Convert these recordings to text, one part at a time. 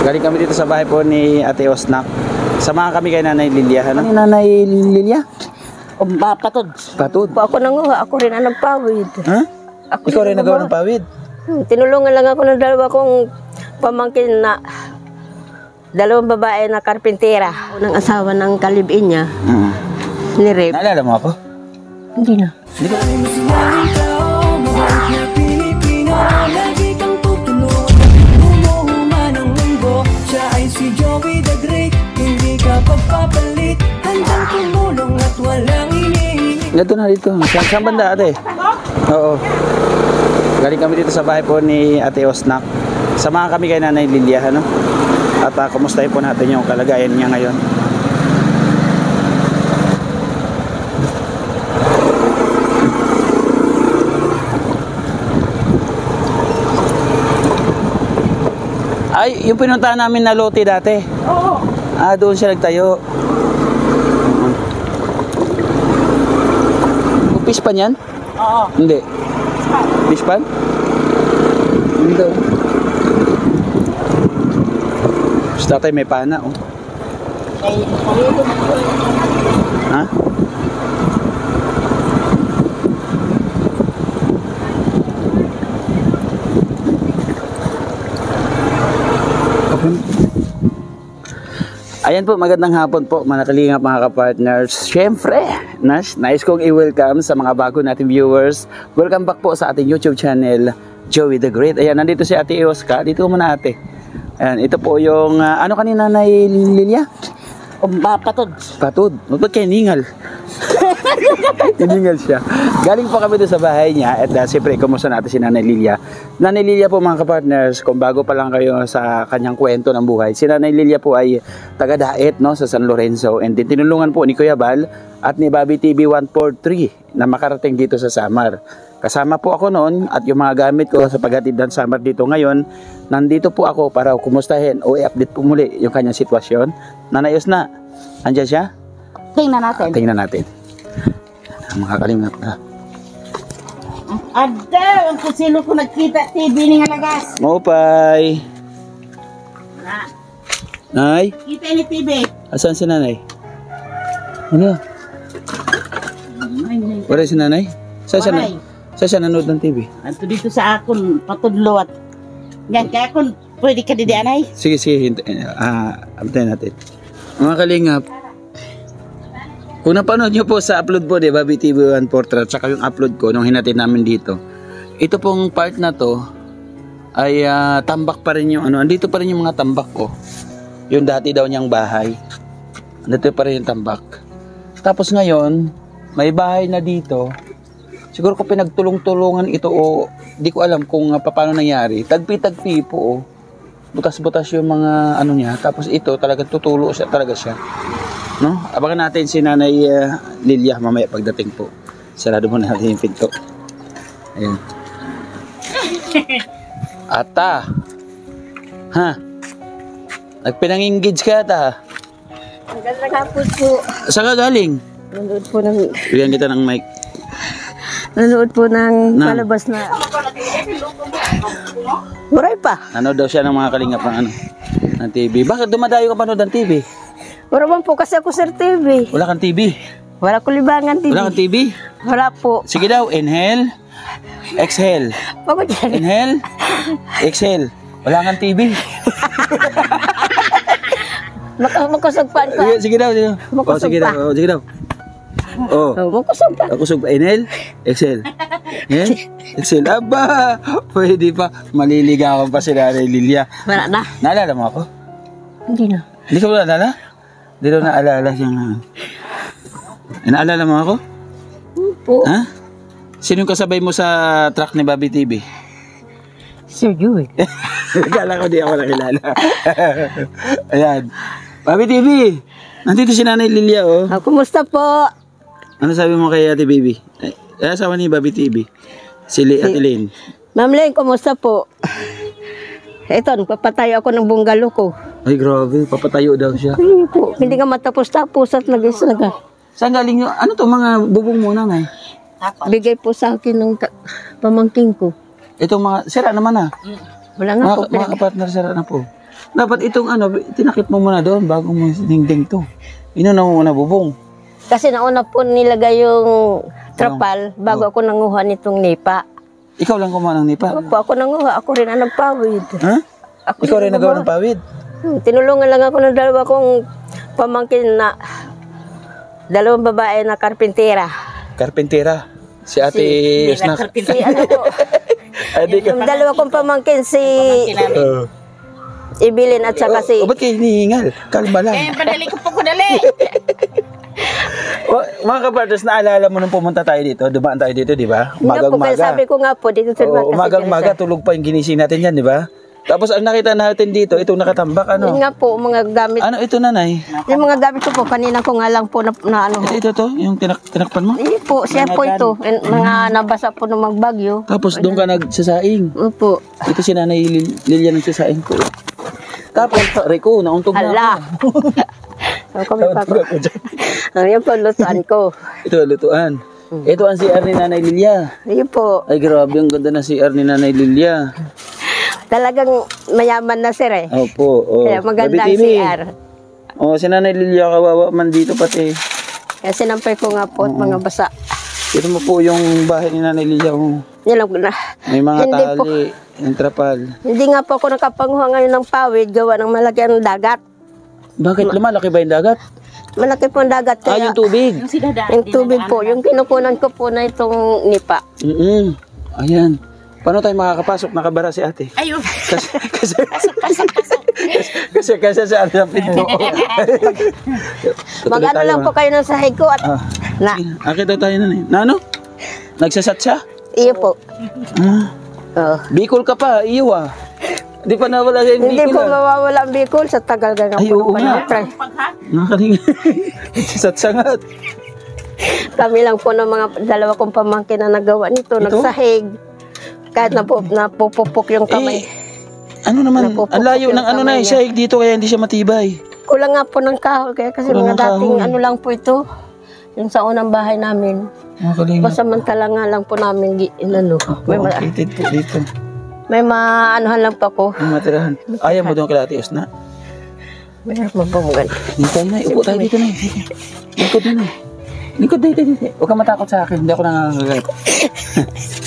Galing kami dito sa bahay po ni Ate Osnak. Samahan kami kay Nanay Lilia. Ano? Nanay Lilia? Patod. Patod? Ako nanguha, ako rin ang nagpawid. Ha? Ikaw rin nagawa ng pawid? Tinulungan lang ako ng dalawa kong pamangkin na dalawang babae na karpintera. Ng asawa ng kalibin niya. Ni Rep. Naalala mo ako? Hindi na. Hindi ko. Siya ay si Joey the Great. Hindi ka pagpapalit. Handang tumulong at walang inihingi. Dito na dito. Saan banda ate? Oo. Galing kami dito sa bahay po ni Ate Osnak. Samahan kami kay Nanay Lilia. Ano? At kumustahin po natin yung kalagayan niya ngayon. Ay, yung pinuntahan namin na lote dati. Oo. Ah, doon siya nagtayo. Fish pan yan? Oo. Hindi. Fish pan? Hindi. Si tatay may pana, oh. Ha? Ayan po, magandang hapon po mga kalingap, mga kapartners. Siyempre, nice kong i-welcome sa mga bago nating viewers. Welcome back po sa ating YouTube channel, Joey the Great. Ayan, nandito si Ate Oscar. Dito muna ate. Ayan, ito po yung, ano kanina na Lilia? Patod. Patod. Ba't kayo ningal? Ningal siya. Galing po kami doon sa bahay niya. At siyempre, kumusta natin si Nanay Lilia. Nanay Lilia po mga kapartners, kung bago pa lang kayo sa kanyang kwento ng buhay, si Nanay Lilia po ay taga-Daet, no, sa San Lorenzo. And din tinulungan po ni Kuya Bal at ni Bobby TV 143 na makarating dito sa Samar. Kasama po ako noon at yung mga gamit ko sa paghatid ng Samar dito ngayon, nandito po ako para kumustahin o i-update po muli yung kanyang sitwasyon. Nanay Osna, andyan siya? Tingnan natin. Tingnan natin. Mga kalingap na. Ada, ang kusino ko nagkita TV ni nga lagas. Mopay. Nay? Kita ni TV. Asan si nanay? Ano? Wala si nanay? Saan siya nanood ng TV? Anto dito sa akon patudlot. Yan kaya akon pwede ka di anay. Sige, antayin natin. Mga kalingap, kung napanood nyo po sa upload po, di ba, Bobby TV 143, tsaka yung upload ko nung hinatid namin dito, ito pong part na to ay tambak pa rin yung ano, andito pa rin yung mga tambak ko. Yung dati daw niyang bahay. Andito pa rin yung tambak. Tapos ngayon, may bahay na dito. Siguro ko pinagtulong-tulungan ito o di ko alam kung paano nangyari. Tagpi-tagpi po o. Butas-butas yung mga ano niya. Tapos ito talagang tutulo siya talaga siya. No? Abangan natin si Nanay Lilia mamaya pagdating po. Sarado mo natin yung pinto. Ayan. Ata. Ha? Nagpinang-engage ka ata. Ang ganda ka po. Saan ka galing? Nanood po ng Bigyan kita ng mic. nanood po ng palabas na. Waray pa. Nanood daw siya ng mga kalingap ng ano, ng TV. Bakit dumadayo ka panood ng TV? Wala man po kasi ako sa TV. Wala kang TV? Wala ko libangan TV. Wala kang TV? Wala po. Sige daw, inhale, exhale. Bakit yan? Inhale, exhale. Wala kang TV. Makusugpan pa. Sige daw, sige daw. Oh, sige daw, oh, sige daw. Oh, Makusugpan. kusog pa. Inhale, exhale. Inhale, exhale. Aba, pwede pa. Maliligawan pa si Nanay Lilia. Wala na. Naalala mo ako? Hindi na. Hindi ka ba naalala? Hindi daw naalala siyang... Naalala mo ako? Po. Ha? Sino yung kasabay mo sa truck ni Bobby TV? Sir Joey. Kala ko di ako nakilala. Ayan. Bobby TV! Nandito si Nanay Lilia, oh. Kumusta po? Ano sabi mo kay Ate Baby? Asawa ni Bobby TV. Ate Lynn. Ma'am Len, kumusta po? Ito, nagpapatayo ako ng bungalow ko. Ay, grabe. Papatayo daw siya. Hindi po. Hindi ka matapos-tapos at nag-isaga. Saan galing yun? Ano to mga bubong muna, ngay? Bigay po sa akin ng pamangking ko. Itong mga, sira naman na. Wala nga po. Mga kapartner, sira na po. Dapat itong tinakip mo muna doon bago mo dingding to. Inuna mo muna bubong. Kasi nauna po nilagay yung trapal bago ako nanguha nitong nipa. Ikaw lang kumuha ng nipa? Opo, ako nanguha. Ako rin ang nagpawid. Ha? Ikaw rin nagawa ng pawid? Tinulungan lang ako ng dalawa kong pamangkin na dalawang babae na karpintera. Karpintera. Si Ate Yusna. Si ano po, yung dalawa kong pamangkin, si Ibilin at saka si... Ba't kayo hinihingal? Kalma lang. Padali ko po ko dali. Mga kapartners, naalala mo nung pumunta tayo dito, dumaan tayo dito, di ba? Nga po, kaya sabi ko nga po, dito sa umagang-maga, tulog pa yung ginising natin yan, di ba? Tapos ang nakita natin dito, itong nakatambak, Yun nga po, mga gamit. Ano ito, nanay? Yung mga gamit ko po, kanina ko nga lang po na ano. Ito to, yung tinakpan mo? Hindi po, siya po ito. Mga nabasa po ng magbagyo. Tapos doon ka nagsasaing. Opo. Ito si Nanay Lilia nagsasaing ko. Tapos, Rico, nauntog na Hala. ako. Nauntog ako dyan. Ano yung paglutuan ko? Ito, lutuan. Ito ang CR ni Nanay Lilia. Yun po. Ay, grabe, ang ganda ng CR ni Nanay Lilia. Talagang mayaman na sir eh. Opo. Kaya maganda ang Gabi, Timmy. CR. Si Nanay Lilia, kawawa man dito pati. Kaya sinampay ko nga po at mga basa. Ito mo po yung bahay ni Nanay Lilia. Yun lang na. May mga Hindi po. tali, yung trapal. Hindi nga po ako nakapanguha ngayon ng pawid, gawa ng malaki ang dagat. Bakit lumalaki ba yung dagat? Malaki po ang dagat. Kaya, Yung tubig. yung tubig po, yung kinukunan ko po na itong nipa. Ayan. Paano tayo makakapasok? Nakabara si ate. Ayun. Kasi sa ating pinto. Mag-ano lang po kayo ng sahig ko at na. Akita tayo na eh. Na ano? Nagsasat siya? Iyo po. Oh. Bicol ka pa, iyo Di pa nawala sa yung Hindi Bicol po mawawala ang Bicol sa tagal ka nga Ay, po oo ng nga. panahon. Nakalinga. Nagsasat-sangat. Kami lang po ng mga dalawa kong pamangkin na nagawa nito, nagsahig. Kahit napupupok yung kamay. Ano naman, Napupukpok ang layo yung ng ano na kamay niya. sahig dito kaya hindi siya matibay. Kulang nga po ng kahoy, kaya kasi Kulang mga ng dating kahoy. ano lang po ito. Yung sa unang bahay namin. Nakalinga. Pasamantala nga lang po namin inano. Complicated po dito. May maanuhan lang po ako. Ang matirahan. Ayaw mo doon kay Ate Yusna? Mayroon mabamugan. Dito na, upo tayo dito na. Lingkod na. Lingkod dito. Huwag ka matakot sa akin, hindi ako nangangagat.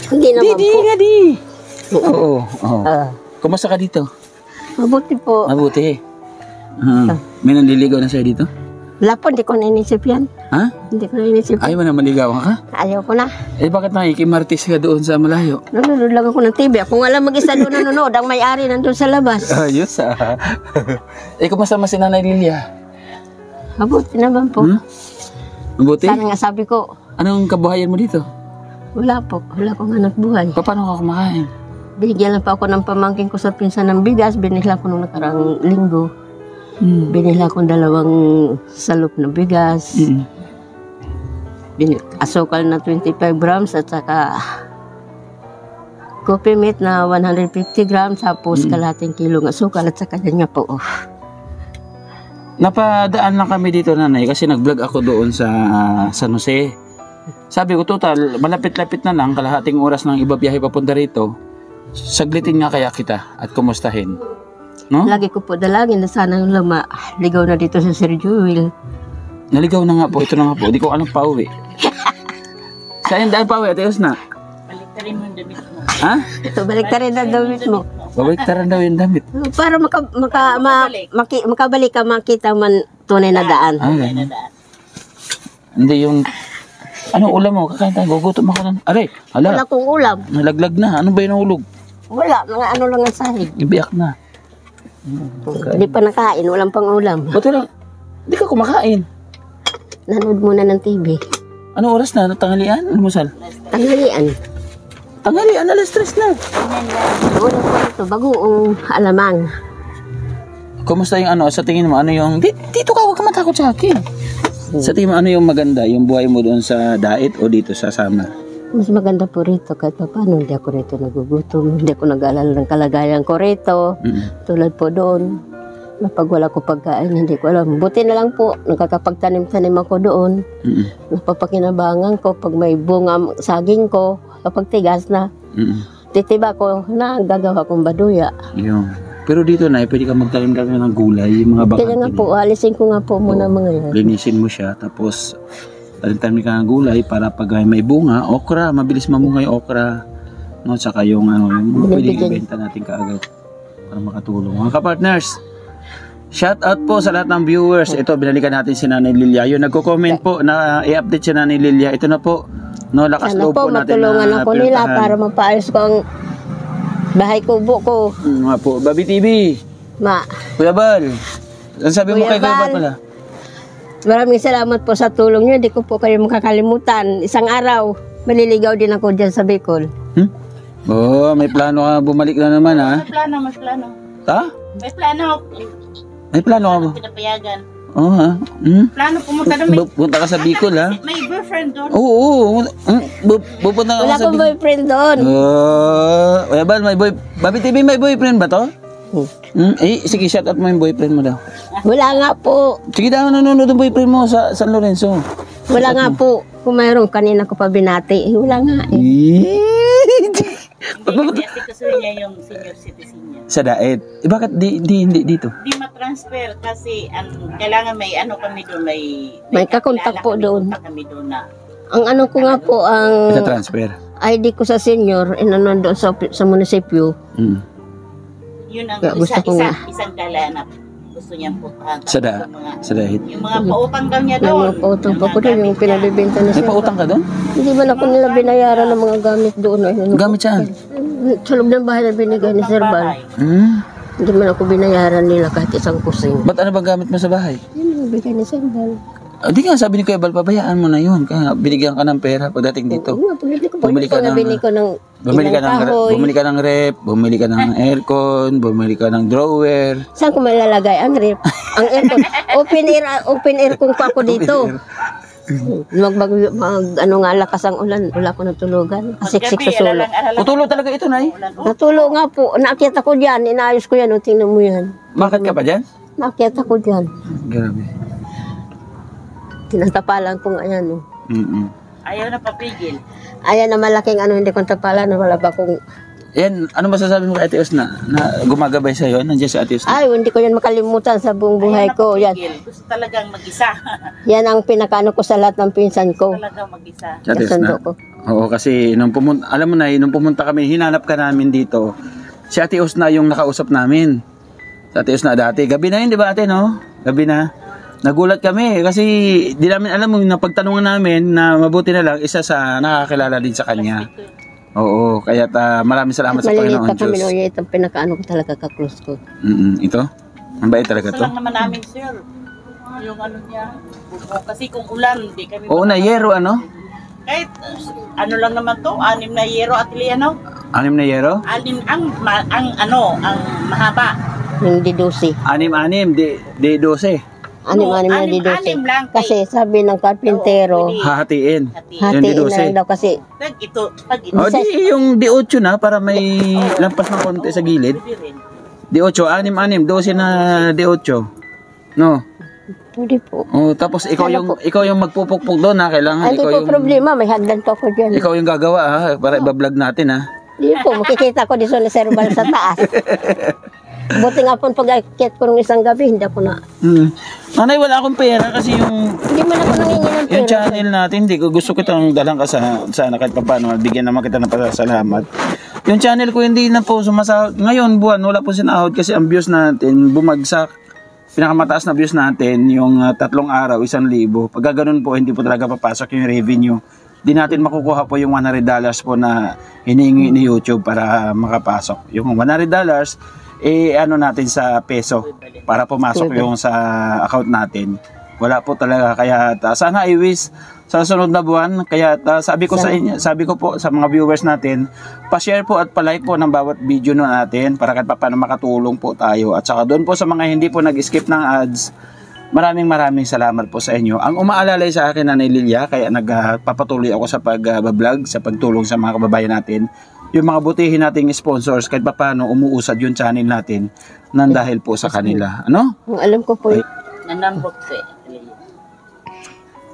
Hindi naman po. Di. Oo. Ah, Kumusta ka dito? mabuti po. Mabuti. May nanliligaw na sa'yo dito? Wala po, hindi ko na-inisip yan. Ha? Hindi ko na-inisip. Ayaw mo na maligawan ka? Ayaw ko na. Eh bakit nakikimartis ka doon sa malayo? Nanonood lang ako ng TV. Ako nga lang mag-isa doon nanonood. Ang may-ari nandun sa labas. Ayos kumusta mo si Nanay Lilia? Mabuti naman po. Mabuti? Sana nga sabi ko, Anong kabuhayan mo dito? wala po. Wala akong anak buhay. Paano ka kumakain? Binigyan lang pa ako ng pamangkin ko sa pinsan ng bigas. Binigla ko nung nakaraang linggo. Binigla ko 2 salop ng bigas. Asukal na 25 grams at saka coffee meat na 150 grams. Tapos kalating kilong asukal at saka yan nga po. Napadaan lang kami dito, Nanay, kasi nag-vlog ako doon sa San Jose. Sabi ko, total, malapit-lapit na lang, kalahating oras ng iba biyahe papunta rito. Saglitin nga kaya kita at kumustahin. No? Lagi ko po dalangin na sana ligaw na dito sa Sir Jewel. Naligaw na nga po, ito na nga po. Di ko alam pauwi. Saan dahil pauwi, Ate Yusna? Baliktarin mo yung damit mo. Ha? Ito, balik ka rin ang damit mo. Babaliktaran daw yung damit. Para makabalik ka, makita man tunay na daan. Ganun. Hindi yung... Anong ulam mo? Kakain tayo, gugutom ako ng... Aray, Wala hala, kong ulam. nalaglag na. Ano ba yung nahulog? Wala, mga ano lang ang sahig. Ibiyak na. Hindi pa nakain, walang pang ulam. Ba't wala? Hindi ka kumakain. Nanood muna ng TV. Anong oras na? Tanghalian? Almusal? Tanghalian. Tanghalian, alas 3 na. Una po ito, bagoong alamang. Kumusta yung ano? Sa tingin mo, ano yung... Dito ka, huwag ka matakot sa akin. Sa tingin mo, ano yung maganda? Yung buhay mo doon sa Dait o dito sa Samar? Mas maganda po rito kahit pa paano. Hindi ako rito nagugutom. Hindi ako nag-aalala ng kalagayan ko rito. Tulad po doon. Kapag wala ko pagkain, hindi ko alam. Buti na lang po, nakakapagtanim-tanim ako doon. Napapakinabangan ko pag may bunga saging ko. Kapag tigas na, titiba ko na gagawa kong baduya. Yung... Pero dito na, pwede ka magtanim ka ng gulay, yung mga Kaya nga bakante. po, alisin ko nga po muna mga yan. Linisin mo siya, tapos tanim ka ng gulay para pag may bunga, okra, mabilis mamunga yung okra. No, tsaka yung yung pwede Binibigyan. ibenta natin kaagad para makatulong. Mga kapartners, shout out po sa lahat ng viewers. Ito, binalikan natin si Nanay Lilia. Yung nagko-comment po na i-update si Nanay Lilia. Ito na po. No, lakas Sana loob po, po natin matulungan na ako nila pinuntahan. para mapaayos ko ang bahay kubo ko. Nga po. Babi TV, Ma, Kuya Bal. Ang sabi mo Kuya kay Kuya Bal Bal. pala? maraming salamat po sa tulong niyo. Hindi ko po kayo makakalimutan. Isang araw, maliligaw din ako dyan sa Bicol. Oh, may plano ka bumalik na naman ha? May plano, may plano. Ha? May plano. May plano ka ba? Pinapayagan. Oo ha? Plano pumunta doon. May, Punta ka sa Bicol ha? may boyfriend doon. Oo. Pupunta ka Wala sa akong Bicol. boyfriend doon. Kuya Bal, may Babi TV, may boyfriend ba to? Sige, shout out mo yung boyfriend mo daw. Wala nga po. Sige daw, nanonood ang boyfriend mo sa San Lorenzo. Wala nga po. Kung mayroon, kanina ko pa binati. Wala nga eh. Hindi kasi kasuhin niya yung senior citizen niya. Sa Daet. Bakit hindi dito? Hindi matransfer kasi kailangan may kami doon, May kakontak po doon. Kami doon na. Ang ano ko nga po, ang Sa transfer. ID ko sa senior, inanon doon sa munisipyo. Yun ang Kaya gusto ko nga. isang dala na gusto niyang puntahan. Sa Daet. Yung mga pautang daw niya May doon. mga pautang pa ko doon, yung pinabibenta na May siya. pautang ka doon? Hindi man ako nila binayaran ng mga gamit doon. Ay, ano, Gamit saan? sa loob ng bahay na binigay ni Sir Bal. Hindi man ako binayaran nila kahit isang kusing. Ba't ano bang gamit mo sa bahay? Yun ang bigay ni Sir Bal. Di nga, sabi ni Kuya Bal, pabayaan mo na yun. Kaya binigyan ka ng pera pagdating dito. Bumili ka ng- Nabili ko ng Bumili ka ilang ng kahoy. bumili ka ng rep, bumili ka ng aircon, bumili ka ng drawer. Saan ko malalagay ang rep? Ang aircon. Open air kung pa ako dito. Ano nga lakas ang ulan. Wala ko natulugan. Siksik sa sulok. Putulo talaga ito, Nay. Natulo nga po. Naakyat ako dyan. Inaayos ko yan. O, tingnan mo yan. Bakit ka pa dyan? Naakyat ako dyan. Grabe. Tinatapalan ko nga yan. O. Ayaw na papigil. Ayan na malaking hindi kong tapalan. Wala ba kong... Yan, ano masasabi mo kay Ate Osna na gumagabay sa iyo? Nandiyan si Ate Osna. Ay, hindi ko yan makalimutan sa buong buhay ko. Yan. Gusto talagang mag-isa. Yan ang pinakaano ko sa lahat ng pinsan ko. Talagang mag-isa. Si Ate Kasundo Osna. ko. Oo, kasi nung pumunta, alam mo na, nung pumunta kami, hinanap ka namin dito. Si Ate Osna yung nakausap namin. Si Ate Osna dati. Gabi na yun, di ba ate, no? Gabi na. Nagulat kami kasi di namin alam mo, napagtanungan namin na mabuti na lang isa sa nakakilala din sa kanya. Oo, kaya maraming salamat sa Maliliit Panginoon pa kami Diyos. noon. Itong pinakaano ko talaga ka-close ko. Ito? Ang bait talaga Gusto to. lang naman namin, sir. Yung niya. Kasi kung ulan, hindi kami... Oo na, yero ano? Kahit lang naman to, 6 na yero at liano. 6 na yero? Ang mahaba. Yung didusi. 6, di 12. Anim na didusi. Anim lang. Kasi sabi ng karpintero, Oo, Hahatiin. Hati. Yung di hatiin na 12. lang daw kasi Pag ito, O di yung di 8 na para may lampas ng konti sa gilid. pwede rin. Di 8, 6, 12 na di 8. No. pwede po. Oh, tapos ikaw yung magpupukpok doon ha, kailangan Ay, hindi ikaw po yung problema. May hagdan pa ako dyan. ikaw yung gagawa ha, para iba-vlog natin ha. Hindi po, makikita ko dito ni Sir Bal sa taas. Buti nga po pag-akit ko ng isang gabi, hindi ako na... Nanay, wala akong pera kasi Hindi man ako nangingi ng yung pera. channel natin, hindi ko gusto kitang dalang ka sa kahit pa paano, bigyan naman kita ng pasasalamat. Yung channel ko hindi na po sumasahod. Ngayon buwan, wala po sinahod kasi ang views natin bumagsak. Pinakamataas na views natin, yung 3 araw, 1,000. Pag ganoon po, hindi po talaga papasok yung revenue. Di natin makukuha po yung $100 po na hinihingi ni YouTube para makapasok. Yung $100, ano natin sa peso para pumasok yung sa account natin. Wala po talaga, kaya sana I wish sa sunod na buwan, kaya sabi ko sa inyo, sabi ko po sa mga viewers natin, pa-share po at pa-like po ng bawat video natin para kahit paano makatulong po tayo. At saka doon po sa mga hindi po nag-skip ng ads, maraming salamat po sa inyo. Ang umaalalay sa akin na Lilia, kaya nagpapatuloy ako sa pag-vlog, sa pagtulong sa mga kababayan natin. Yung mga butihin nating sponsors, kahit paano umuusad yung channel natin nang dahil po sa kanila. Ano? Ang alam ko po, Nanambok siya.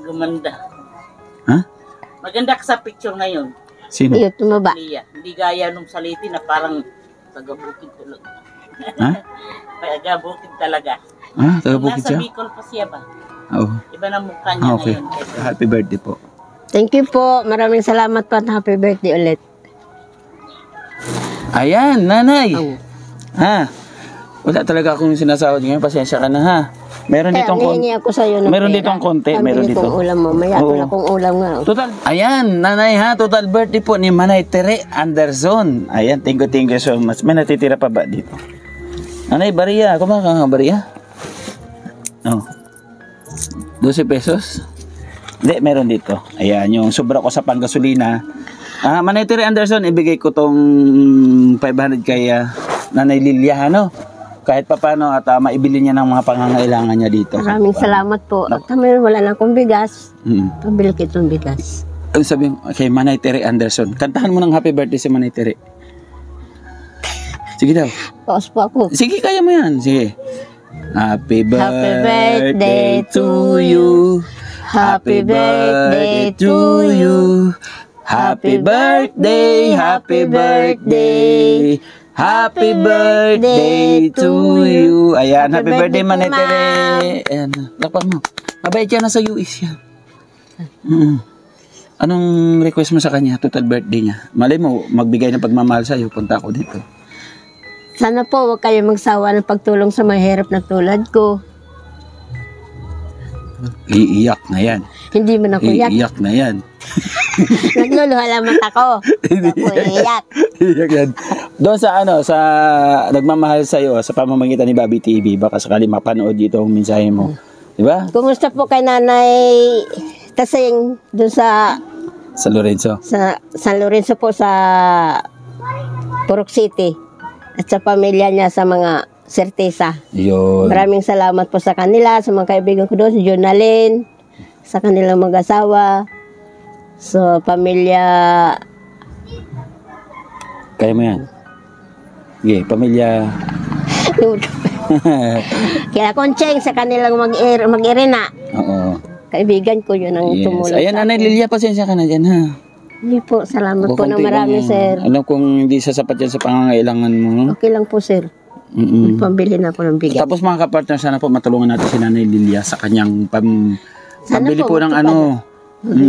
Gumanda. Ha? Maganda ka sa picture ngayon, Sino? yung tumaba. Lia. Hindi gaya nung saliti na parang taga-bukid tulog. Ha? Kaya bukid talaga. Ah, taga Kung Bukid nasa siya? Bicol pa siya ba? Oo. Iba na mukha niya Ah, okay. ngayon. Happy birthday po. Thank you po. Maraming salamat po at happy birthday ulit. Ayan, nanay. Oh. Ha? Wala talaga akong sinasahod ngayon. Pasensya ka na ha. Meron Kaya ditong hihingi ako sa iyo ng meron pera. ditong konti, Pambili meron dito. kong ulam mo. Maya Oo. wala kong ulam nga. Total. Ayan, nanay ha. Total birthday po ni Manay Tere Anderson. Ayan, thank you so much. May natitira pa ba dito? Nanay, bariya. Kumakang bariya? Oh. 12 pesos? Hindi, meron dito. Ayan, yung sobra ko sa panggasolina. Manay Tere Anderson, ibigay ko tong 500 kay Nanay Lilia, ano? Kahit pa paano at maibili niya ng mga pangangailangan niya dito. Maraming salamat po. At kami wala na akong bigas. Mm. Pabili kitong bigas. Ang sabi mo, kay Manay Tere Anderson. Kantahan mo ng happy birthday si Manay Tere. Sige daw. Paus po ako. Sige, kaya mo yan. Sige. Happy birthday birthday to you. Happy birthday to you. Happy birthday, happy birthday. Happy birthday to you. Ayan, happy birthday, Manay Tere. Ayan, lakpan mo. Mabait yan, nasa US yan. Anong request mo sa kanya? Total birthday niya. Malay mo, magbigay ng pagmamahal sa'yo. Punta ako dito. Sana po huwag kayo magsawa ng pagtulong sa mahirap na tulad ko. Iiyak na yan. Hindi man ako yak. Iiyak na yan. Nagluluha lamang ako. Ako iyak. Iiyak yan. Doon sa sa nagmamahal sa'yo, sa pamamagitan ni Bobby TV, baka sakali mapanood dito ang mensahe mo. Diba? Kumusta po kay Nanay Tasing doon sa Lorenzo. San Lorenzo po sa Purok City at sa pamilya niya sa mga Certeza. Yun. Maraming salamat po sa kanila, sa mga kaibigan ko doon, si Jonalyn, sa kanilang mag-asawa, sa pamilya. Kaya mo yan. Okay, pamilya. Kaya Koncheng, sa kanilang mag-irina. Oo. Kaibigan ko yun ang Yes. tumulong Ayan, sa Nanay akin. Lilia, pasensya ka na dyan, ha? Hindi po, salamat po ng Kukunti marami, lang yan. sir. Alam kong hindi sasapat yan sa pangangailangan mo. Okay lang po, sir. Mm-mm. Pambili na po ng bigas. Tapos mga kapartner, sana po matulungan natin si Nanay Lilia sa kanyang pambili po ng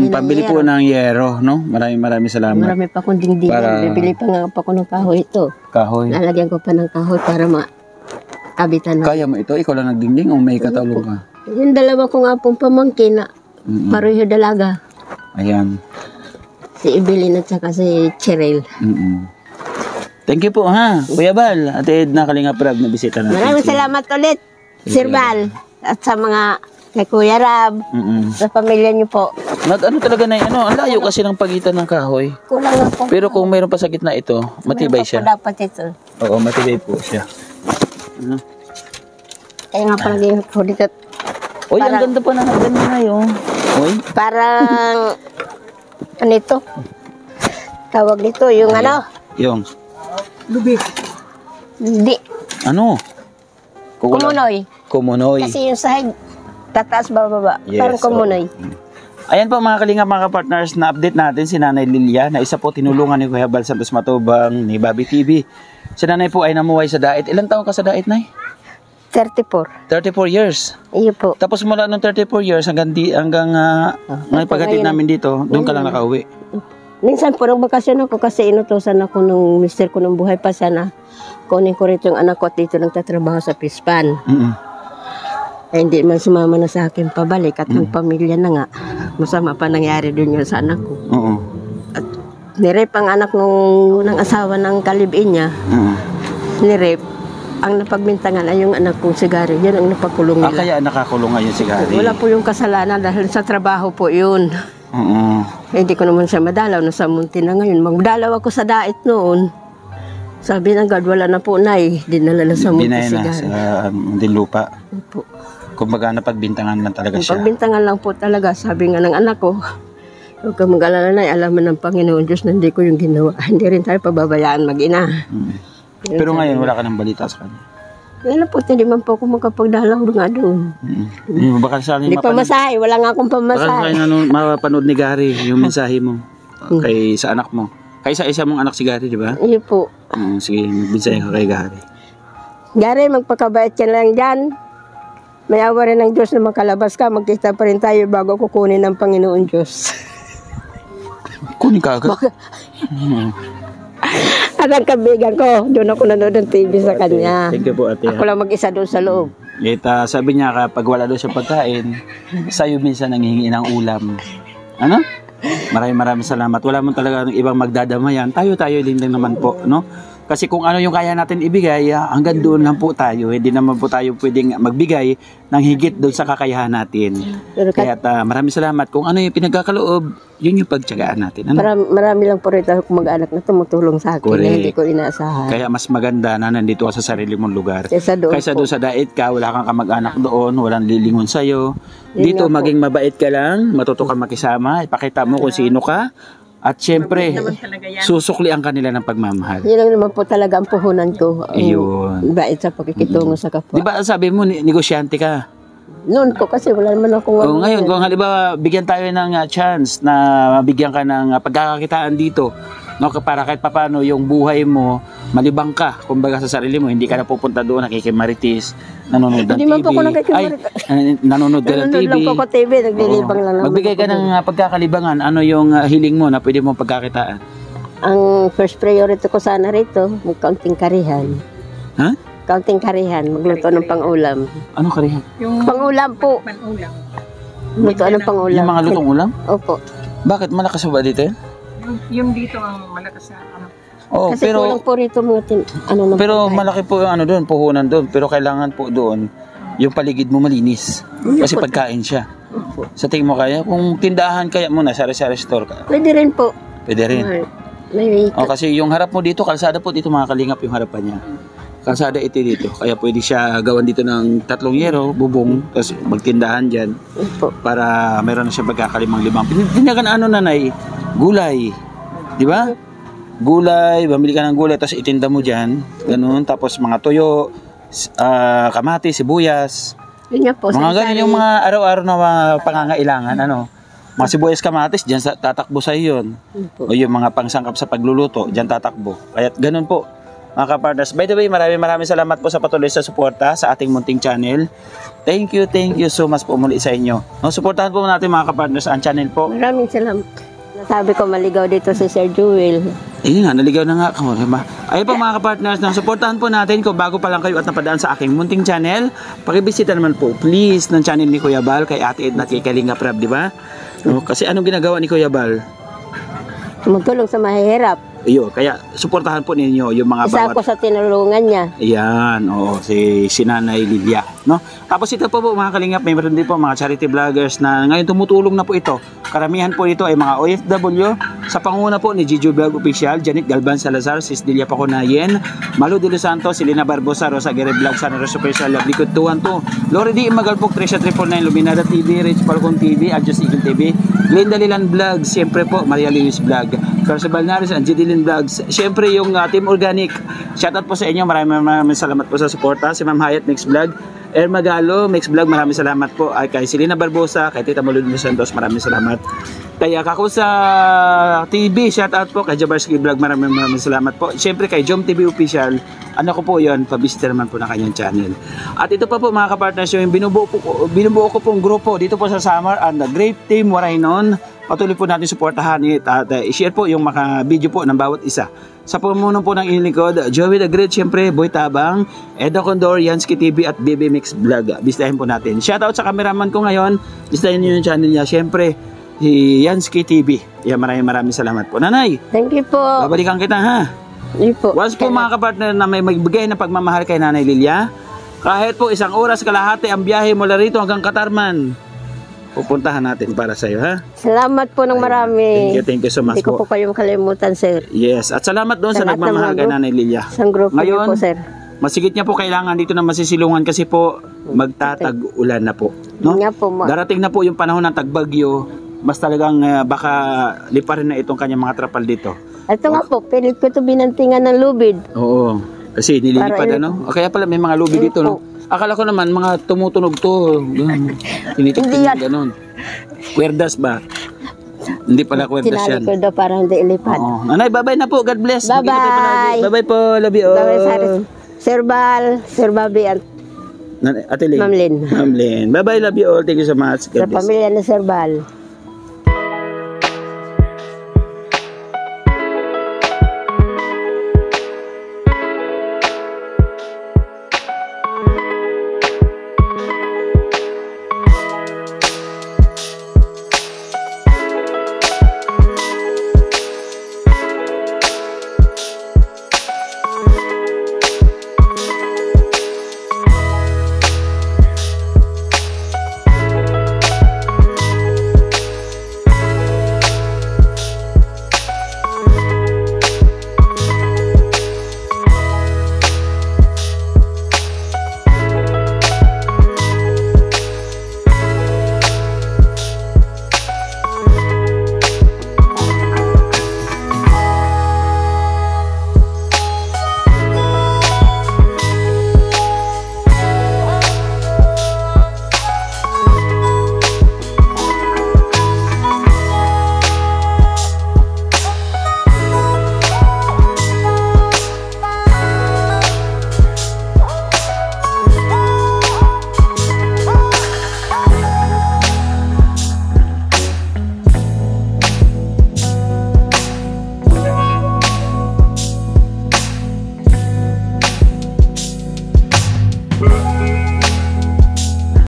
pambili po ng yero, no? Maraming salamat. Marami pa akong dingdingan. Para- Bibili pa nga pa ako ng kahoy ito. Kahoy. Lalagyan ko pa ng kahoy para makabitan na. Kaya mo ito? Ikaw lang nagdingding o may katulong ka? Yung dalawa ko nga pong pamangkin na pareho dalaga. Ayan. Si Evelyn at saka si Cheryl. Thank you po, ha? Kuya Bal, at Edna Kalinga Prab na bisita natin. Maraming salamat ulit, Sir Bal. At sa mga kay Kuya Rab, sa pamilya niyo po. Ano talaga na ang layo kasi ng pagitan ng kahoy. Kulang na po. Pero kung mayroon pa sa gitna ito, matibay siya. Dapat ito. Oo, matibay po siya. Kaya nga pala din po dito. Uy, ang ganda pa na yun. Uy. Parang, ano ito? Tawag dito, yung ano? Yung, Hindi. ano? Kumunoy. Kumunoy. Kasi yung sahig, tataas bababa. Yes, Parang kumunoy. Ayan po mga kalingap, mga partners, na-update natin si Nanay Lilia na isa po tinulungan ni Kuya Bal Santos Matubang ni Bobby TV. Si Nanay po ay namuhay sa Dait. Ilang taon ka sa Dait, Nay? 34. 34 years. Iyo po. Tapos mula nung 34 years hanggang ngayon paghatid namin dito, doon ka lang nakauwi. Minsan po nang bakasyon ako kasi inutosan ako nung mister ko nung buhay pa sana. Kunin ko rito yung anak ko at dito nagtatrabaho sa Pispan. Eh, hindi man sumama na sa akin pabalik at ng pamilya na nga. Masama pa nangyari doon yun sa anak ko. Oo. At nirep ang anak ng asawa ng kalibin niya. Nirep. Ang napagbintangan ay yung anak kong sigari. Yan ang napakulong nila. Kaya nakakulong ngayon si Gary. Wala po yung kasalanan dahil sa trabaho po yun. Eh, hindi ko naman siya madalaw. Nasa munti na ngayon. Magdalaw ako sa Dait noon. Sabi ng guard, wala na po na eh. Dinala na sa munti Binay si na Gary. sa Dinlupa. Opo. Kumbaga napagbintangan lang talaga siya. Pagbintangan lang po talaga. Sabi nga ng anak ko, huwag ka mag-alala na, alam mo ng Panginoon Diyos na hindi ko yung ginawa. Hindi rin tayo pababayaan mag-ina. Pero ngayon wala ka ng balita sa kanya. Ngayon po, hindi man po ako makapagdalaw nga doon. Baka sana Hindi pa masahe, wala nga akong Baka pamasahe. sana mapapanood ni Gary yung mensahe mo kay sa anak mo. Kay sa isa mong anak si Gary, di ba? Iyo po. Sige, magmensahe ka kay Gary. Gary, magpakabait ka lang dyan. May awa rin ng Diyos na makalabas ka. Magkita pa rin tayo bago kukunin ng Panginoon Diyos. Kunin ka agad. At ang kaibigan ko, doon ako nanood ng TV sa kanya. Thank you po, ate. Ako lang mag-isa doon sa loob. Sabi niya kapag wala doon siya pagkain, sa'yo minsan nanghihingi ng ulam. Ano? Maraming salamat. Wala mo talaga ng ibang magdadamayan. Tayo din naman po, no? Kasi kung ano yung kaya natin ibigay, hanggang doon lang po tayo. Hindi naman po tayo pwedeng magbigay ng higit doon sa kakayahan natin. Kaya maraming salamat. Kung ano yung pinagkakaloob, yun yung pagtiyagaan natin. Ano? Marami lang po rin ako mag-anak na tumutulong sa akin na hindi ko inaasahan. Kaya mas maganda na nandito ka sa sarili mong lugar. Kaysa doon sa dait ka, wala kang kamag-anak doon, walang lilingon sa'yo. Dito maging mabait ka lang, matuto ka makisama, ipakita mo kung sino ka. At syempre, susuklian kanila ng pagmamahal. Yun lang naman po talaga ang puhunan ko. Ayun. Bait sa pakikitungo sa kapwa. Di ba sabi mo, negosyante ka? Noon po kasi wala naman ako. Ngayon, kung halimbawa, bigyan tayo ng chance na mabigyan ka ng pagkakakitaan dito, no, para kahit papano yung buhay mo, malibang ka, kumbaga sa sarili mo, hindi ka na pupunta doon, nakikimaritis, nanonood ng Hindi TV. man po ako nakikimaritis. Nanonood ka ng TV. Nanonood lang po ako TV, naglilibang lang naman. Magbigay ka ng pagkakalibangan, ano yung hiling mo na pwede mong pagkakitaan? Ang first priority ko sana rito, mag-counting karihan. Ha? Counting karihan, magluto ng pang-ulam. Ano karihan? Yung Pang-ulam po. pan-ulam. Luto ng pang-ulam. Yung mga lutong ulam? Opo. Bakit? Malakas ba dito yan? Yung dito ang malakas sa ano. Oo, Kasi kulang po rito mga ng pero pagkain. malaki po yung ano doon, puhunan doon. Pero kailangan po doon, yung paligid mo malinis. Kasi pagkain siya. Sa tingin mo kaya? Kung tindahan kaya muna, sari-sari store ka. Pwede rin po. Pwede rin. May Kasi yung harap mo dito, kalsada po dito mga kalingap yung harapan niya. Kalsada ito dito. Kaya pwede siya gawan dito ng 3 yero, bubong, tapos magtindahan dyan. po. Para meron na siya pagkakalimang-limang. Pinyagan ano nanay? Gulay. Di ba? Gulay, bumili ka ng gulay, tapos itinda mo dyan. Ganun. Tapos mga tuyo, kamatis, sibuyas. Yun nga po. Mga ganun yung mga araw-araw na mga pangangailangan. Ano? Mga sibuyas, kamatis, dyan tatakbo sa yun. O yung mga pangsangkap sa pagluluto, dyan tatakbo. Kaya ganun po. Mga kapartners. By the way, maraming salamat po sa patuloy sa suporta sa ating munting channel. Thank you so much po muli sa inyo. No, suportahan po natin mga kapartners ang channel po. Maraming salamat. Nasabi ko maligaw dito si Sir Jewel. Ayun nga, naligaw na nga ako. Ayun po mga kapartners, suportahan po natin kung bago pa lang kayo at napadaan sa aking munting channel. Pakibisita naman po, please, ng channel ni Kuya Bal, kay Ate Edna at kay Kalinga Prab, di ba? No, kasi anong ginagawa ni Kuya Bal? Tumutulong sa mahihirap. Ayun, kaya suportahan po ninyo yung mga Isa ako sa tinulungan niya. Ayan, oo, si Nanay Lilia, no? Tapos ito po mga kalingap, may meron din po mga charity vloggers na ngayon tumutulong na po ito. Karamihan po ito ay mga OFW sa panguna po ni Gigi Vlog Official, Janet Galban Salazar, Sis Delia Pacunayen, Malu de Los Santos, Selena Barbosa, Rosa Guerre Vlog, San Rosa Official, Likod 212, Lori D. Magalpok, Tresha 999, Luminada TV, Rich Falcon TV, Adjust Eagle TV, Glenda Lilan Vlog, siyempre po Maria Lewis Vlog, Carlos Balnares, Angelilin Vlogs, siyempre yung Team Organic. Shoutout po sa inyo, maraming salamat po sa suporta. Si Ma'am Hayat Mix Vlog, Magalo Mix Vlog, maraming salamat po. Ay kay Selena Barbosa, kay Tita Malud Santos, maraming salamat. Kay Kakusa TV, shoutout po. Kay Jabarski Vlog, maraming salamat po. Siyempre kay Jom TV Official, ano ko po yun, pabisita naman po na kanyang channel. At ito pa po mga kapartners, yung binubuo ko pong grupo dito po sa Samar and the Great Team Waraynon. Patuloy po natin suportahan at i-share po yung mga video po ng bawat isa. Sa pumuno po ng inikod, Joey the Great, syempre, Boy Tabang, Edo Condor, Yansky TV at BB Mix Vlog. Bisitahin po natin. Shoutout sa cameraman ko ngayon. Bisitahin niyo yung channel niya. Syempre, si Yansky TV. Yeah, maraming salamat po. Nanay, Thank you po. babalikan kita ha. Yun po. Once po mga kapartner na may magbigay ng pagmamahal kay Nanay Lilia, kahit po 1 oras kalahati ang biyahe mula rito hanggang Katarman, pupuntahan natin para sa iyo ha. Salamat po ng marami. Thank you so much Hindi ko po kayo makalimutan, sir. Yes, at salamat doon sa Sa lahat ng nagmamahal mga kay Nanay Lilia. Isang grupo niyo Ngayon, po, sir. masigit niya po kailangan dito na masisilungan kasi po magtatag-ulan na po. No? Nga po, Darating na po yung panahon ng tagbagyo, mas talagang baka liparin na itong kanyang mga trapal dito. Ito nga po, pilit ko ito binantingan ng lubid. Oo, kasi nililipad Para ano. O kaya pala may mga lubi dito, no? Akala ko naman mga tumutunog to. Tinitik-tinig ganon. Kwerdas ba? Hindi pala kwerdas yan. Tinali ko daw para hindi ilipad. Oo. Nanay, bye-bye na po. God bless. Bye-bye. Bye-bye po. Love you all. Bye-bye, Sir Bal, Sir Bobby at Ate Lynn. Ma'am Lynn. Ma'am Lynn. Bye-bye, love you all. Thank you so much. Sa God bless. pamilya ni Sir Bal.